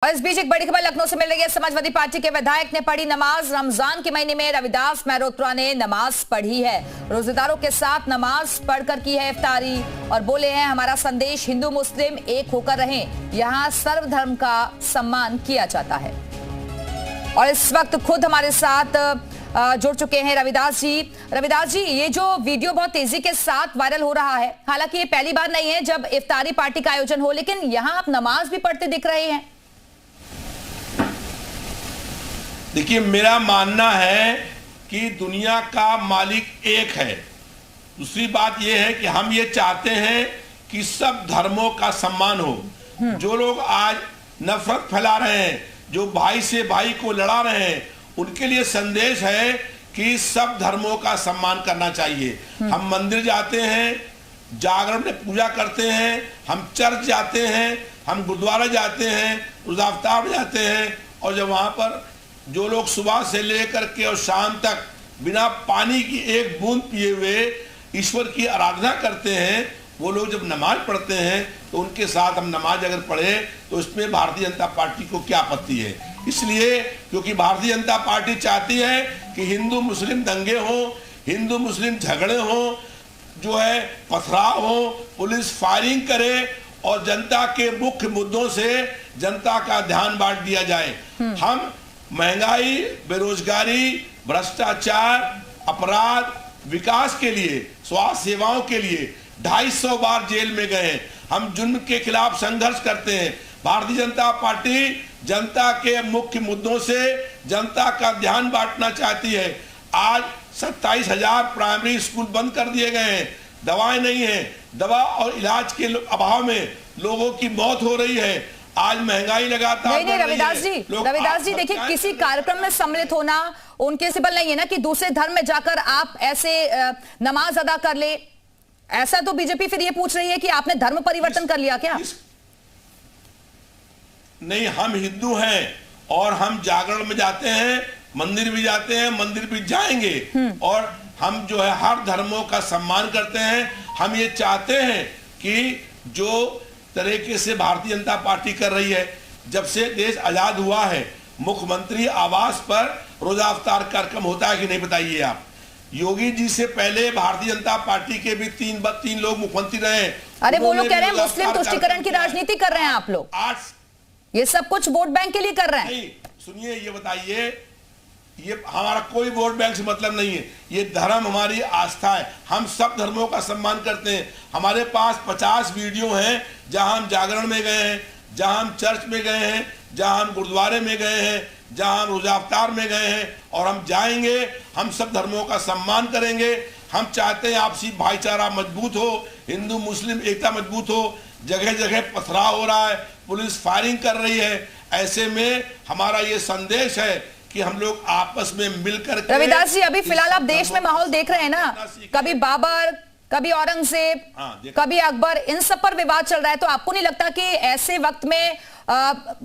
और इस बीच एक बड़ी खबर लखनऊ से मिल रही है। समाजवादी पार्टी के विधायक ने पढ़ी नमाज। रमजान के महीने में रविदास मेहरोत्रा ने नमाज पढ़ी है। रोजेदारों के साथ नमाज पढ़कर की है इफ्तारी और बोले हैं, हमारा संदेश हिंदू मुस्लिम एक होकर रहें, यहाँ सर्वधर्म का सम्मान किया जाता है। और इस वक्त खुद हमारे साथ जुड़ चुके हैं रविदास जी। रविदास जी, ये जो वीडियो बहुत तेजी के साथ वायरल हो रहा है, हालांकि ये पहली बार नहीं है जब इफ्तारी पार्टी का आयोजन हो, लेकिन यहाँ आप नमाज भी पढ़ते दिख रहे हैं। देखिए, मेरा मानना है कि दुनिया का मालिक एक है। दूसरी बात यह है कि हम ये चाहते हैं कि सब धर्मों का सम्मान हो। जो लोग आज नफरत फैला रहे हैं, जो भाई से भाई को लड़ा रहे हैं, उनके लिए संदेश है कि सब धर्मों का सम्मान करना चाहिए। हम मंदिर जाते हैं, जागरण में पूजा करते हैं, हम चर्च जाते हैं, हम गुरुद्वारा जाते हैं, रोज़ा इफ्तार जाते हैं, और जब वहाँ पर जो लोग सुबह से लेकर के और शाम तक बिना पानी की एक बूंद पिए हुए ईश्वर की आराधना करते हैं, वो लोग जब नमाज पढ़ते हैं तो उनके साथ हम नमाज अगर पढ़े तो इसमें भारतीय जनता पार्टी को क्या आपत्ति है। इसलिए क्योंकि भारतीय जनता पार्टी चाहती है कि हिंदू मुस्लिम दंगे हों, हिंदू मुस्लिम झगड़े हों, जो है पथराव हो, पुलिस फायरिंग करे और जनता के मुख्य मुद्दों से जनता का ध्यान बांट दिया जाए। हम महंगाई, बेरोजगारी, भ्रष्टाचार, अपराध, विकास के लिए, स्वास्थ्य सेवाओं के लिए 250 बार जेल में गए हैं। हम जुर्म के खिलाफ संघर्ष करते हैं। भारतीय जनता पार्टी जनता के मुख्य मुद्दों से जनता का ध्यान बांटना चाहती है। आज 27,000 प्राइमरी स्कूल बंद कर दिए गए हैं, दवाएं नहीं है, दवा और इलाज के अभाव में लोगों की मौत हो रही है। आज महंगाई लगातार नहीं रविदास जी देखिए, किसी कार्यक्रम में सम्मिलित होना उनके सिबल नहीं है ना कि दूसरे धर्म में जाकर आप ऐसे नमाज अदा कर ले। ऐसा तो बीजेपी फिर ये पूछ रही है कि आपने धर्म परिवर्तन कर लिया क्या? नहीं, हम हिंदू हैं और हम जागरण में जाते हैं, मंदिर भी जाते हैं, मंदिर भी जाएंगे, और हम जो है हर धर्मों का सम्मान करते हैं। हम ये चाहते हैं कि जो तरीके से भारतीय जनता पार्टी कर रही है, जब से देश आजाद हुआ है, मुख्यमंत्री आवास पर रोजा इफ्तार कार्यक्रम होता है कि नहीं, बताइए आप। योगी जी से पहले भारतीय जनता पार्टी के भी तीन लोग मुख्यमंत्री रहे। अरे वो लोग कह रहे हैं मुस्लिम तुष्टीकरण की राजनीति कर रहे हैं आप लोग। ये सब कुछ वोट बैंक के लिए कर रहे हैं। नहीं, सुनिए, ये बताइए, ये हमारा कोई वोट बैंक से मतलब नहीं है। ये धर्म हमारी आस्था है। हम सब धर्मों का सम्मान करते हैं। हमारे पास 50 वीडियो हैं जहां हम जागरण में गए हैं, जहां हम चर्च में गए हैं, जहां हम गुरुद्वारे में गए हैं, जहां हम रोज़ा इफ्तार में गए हैं, और हम जाएंगे। हम सब धर्मों का सम्मान करेंगे। हम चाहते हैं आपसी भाईचारा मजबूत हो, हिंदू मुस्लिम एकता मजबूत हो। जगह जगह पथराव हो रहा है, पुलिस फायरिंग कर रही है। ऐसे में हमारा ये संदेश है कि हम लोग आपस में मिलकर। रविदास जी, अभी फिलहाल आप देश में माहौल देख रहे हैं ना, कभी बाबर, कभी औरंगजेब, कभी अकबर, इन सब पर विवाद चल रहा है। तो आपको नहीं लगता कि ऐसे वक्त में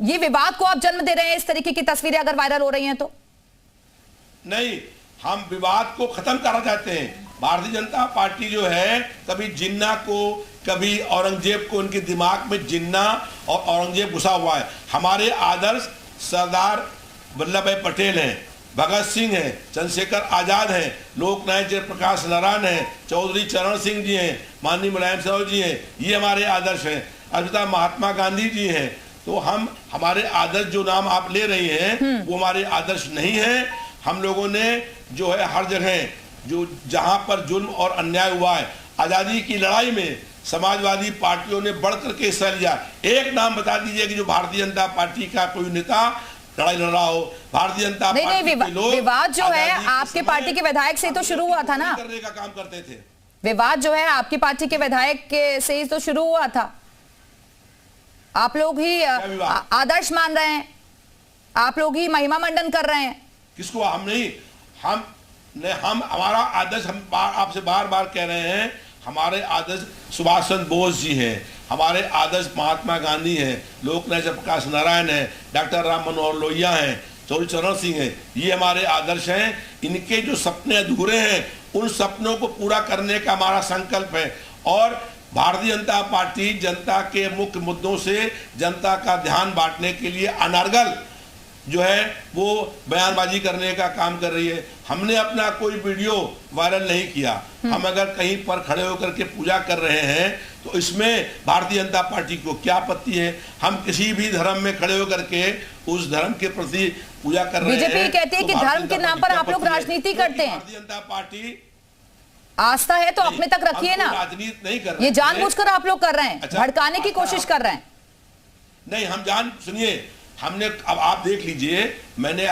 ये विवाद को आप जन्म दे रहे हैं? इस तरीके की तस्वीरें अगर वायरल हो रही हैं तो नहीं, हम विवाद को खत्म करना चाहते हैं। भारतीय जनता पार्टी जो है, कभी जिन्ना को, कभी औरंगजेब को, उनके दिमाग में जिन्ना और औरंगजेब घुसा हुआ है। हमारे आदर्श सरदार वल्लभ भाई पटेल हैं, भगत सिंह हैं, चंद्रशेखर आजाद हैं, लोकनायक जयप्रकाश नारायण हैं, चौधरी चरण सिंह जी हैं, माननीय मुलायम साहब जी हैं। ये हमारे आदर्श हैं। अभिनेता महात्मा गांधी जी हैं। तो हमारे आदर्श जो नाम आप ले रही हैं वो हमारे आदर्श नहीं है। हम लोगों ने जो है हर जगह जो जहां पर जुल्म और अन्याय हुआ है, आज़ादी की लड़ाई में समाजवादी पार्टियों ने बढ़कर के हिस्सा लिया। एक नाम बता दीजिए कि जो भारतीय जनता पार्टी का कोई नेता लड़ाई लड़ रहा हो। भारतीय जनता पार्टी के लोग, विवाद जो है आपके पार्टी के विधायक से तो शुरू हुआ था ना, करने का काम करते थे। विवाद जो है आपकी पार्टी के विधायक के से ही तो शुरू हुआ था। आप लोग ही आदर्श मान रहे हैं, आप लोग ही महिमा मंडन कर रहे हैं। किसको? हम नहीं, हम हमारा आदर्श, हम आपसे बार बार कह रहे हैं, हमारे आदर्श सुभाष चंद्र बोस जी हैं, हमारे आदर्श महात्मा गांधी हैं, लोकनायक जयप्रकाश नारायण हैं, डॉक्टर राम मनोहर लोहिया हैं, चौधरी चरण सिंह हैं। ये हमारे आदर्श हैं। इनके जो सपने अधूरे हैं, उन सपनों को पूरा करने का हमारा संकल्प है। और भारतीय जनता पार्टी जनता के मुख्य मुद्दों से जनता का ध्यान बांटने के लिए अनर्गल जो है वो बयानबाजी करने का काम कर रही है। हमने अपना कोई वीडियो वायरल नहीं किया। हम अगर कहीं पर खड़े होकर के पूजा कर रहे हैं तो इसमें भारतीय जनता पार्टी को क्या आपत्ति है। हम किसी भी धर्म में खड़े होकर के उस धर्म के प्रति पूजा कर रहे हैं। बीजेपी कहती है कि धर्म के नाम पर आप लोग राजनीति करते हैं। भारतीय जनता पार्टी आस्था है तो अपने तक रखिए ना, राजनीति नहीं कर रहे, ये जानबूझकर आप लोग कर रहे हैं, भड़काने की कोशिश कर रहे हैं। नहीं, हम सुनिए, हमने अब आप देख लीजिए, मैंने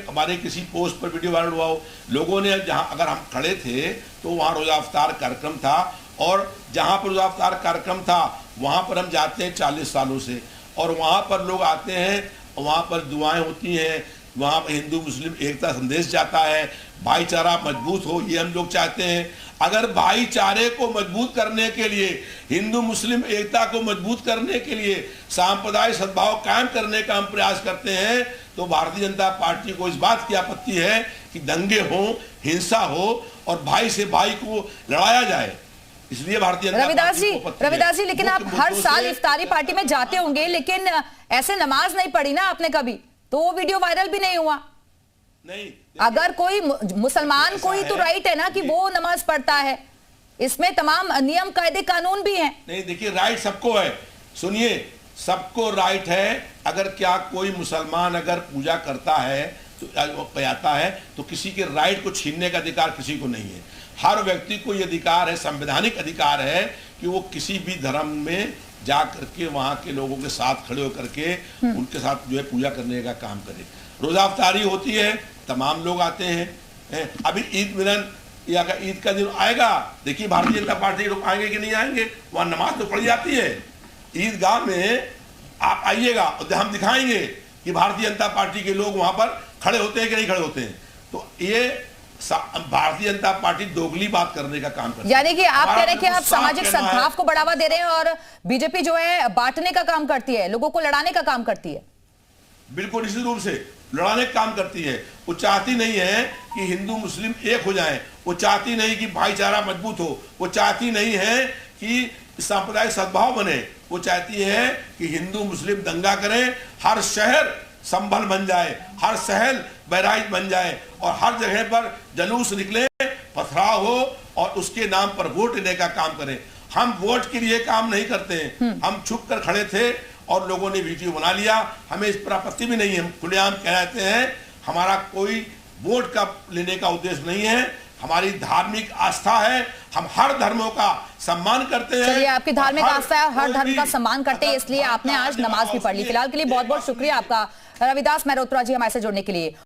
हमारे किसी पोस्ट पर वीडियो वायरल हुआ हो, लोगों ने जहां अगर हम खड़े थे तो वहां रोजा इफ्तार कार्यक्रम था, और जहां पर रोजा इफ्तार कार्यक्रम था वहां पर हम जाते हैं 40 सालों से, और वहां पर लोग आते हैं, वहां पर दुआएं होती हैं, वहां पर हिंदू मुस्लिम एकता संदेश जाता है, भाईचारा मजबूत हो, ये हम लोग चाहते हैं। अगर भाईचारे को मजबूत करने के लिए, हिंदू मुस्लिम एकता को मजबूत करने के लिए, सांप्रदायिक सद्भाव कायम करने का हम प्रयास करते हैं, तो भारतीय जनता पार्टी को इस बात की आपत्ति है कि दंगे हो, हिंसा हो और भाई से भाई को लड़ाया जाए। इसलिए भारतीय रविदास जी, लेकिन आप हर साल इफ्तारी पार्टी में जाते होंगे, लेकिन ऐसे नमाज नहीं पढ़ी ना आपने कभी, तो वो वीडियो वायरल भी नहीं हुआ। नहीं, अगर कोई मुसलमान कोई तो राइट है ना कि वो नमाज पढ़ता है, इसमें तमाम नियम कायदे कानून भी हैं। नहीं, देखिए, राइट सबको है। सुनिए, सबको राइट है। अगर क्या कोई मुसलमान अगर पूजा करता है तो पयाता है तो किसी के राइट को छीनने का अधिकार किसी को नहीं है। हर व्यक्ति को यह अधिकार है, संवैधानिक अधिकार है कि वो किसी भी धर्म में जा करके वहां के लोगों के साथ खड़े होकर के उनके साथ जो है पूजा करने का काम करे। रोजा इफ्तारी होती है, तमाम लोग आते हैं। अभी ईद मिलन या ईद का दिन आएगा, देखिए भारतीय जनता पार्टी के लोग आएंगे कि नहीं आएंगे, वहां नमाज तो पढ़ी जाती है। ईदगाह में आप आइएगा और हम दिखाएंगे कि भारतीय जनता पार्टी के लोग वहां पर खड़े होते हैं कि नहीं खड़े होते हैं। तो ये भारतीय जनता पार्टी दोगली बात करने का काम करती है। यानी कि आप कह रहे हैं कि आप सामाजिक सद्भाव को बढ़ावा दे रहे हैं और बीजेपी जो है बांटने का काम करती है, लोगों को लड़ाने का काम करती है। बिल्कुल निश्चित रूप से लड़ाने का काम करती है। वो चाहती नहीं है कि हिंदू मुस्लिम एक हो जाएं, वो चाहती नहीं कि भाईचारा मजबूत हो, वो चाहती नहीं है कि सांप्रदायिक सद्भाव बने, वो चाहती है कि हिंदू मुस्लिम दंगा करें, हर शहर संभल बन जाए, हर शहर बहराइच बन जाए और हर जगह पर जुलूस निकले, पथराव हो और उसके नाम पर वोट लेने का काम करें। हम वोट के लिए काम नहीं करते हैं। हम छुप कर खड़े थे और लोगों ने वीडियो बना लिया, हमें इस पर आपत्ति भी नहीं है। हम खुलेआम कहते हैं, हमारा कोई वोट का लेने का उद्देश्य नहीं है, हमारी धार्मिक आस्था है, हम हर धर्मों का सम्मान करते हैं। चलिए, आपकी धार्मिक आस्था है, हर धर्म का सम्मान करते हैं, इसलिए आपने आज नमाज भी पढ़ ली। फिलहाल के लिए बहुत बहुत शुक्रिया आपका रविदास मेहरोत्रा जी हमारे से जुड़ने के लिए।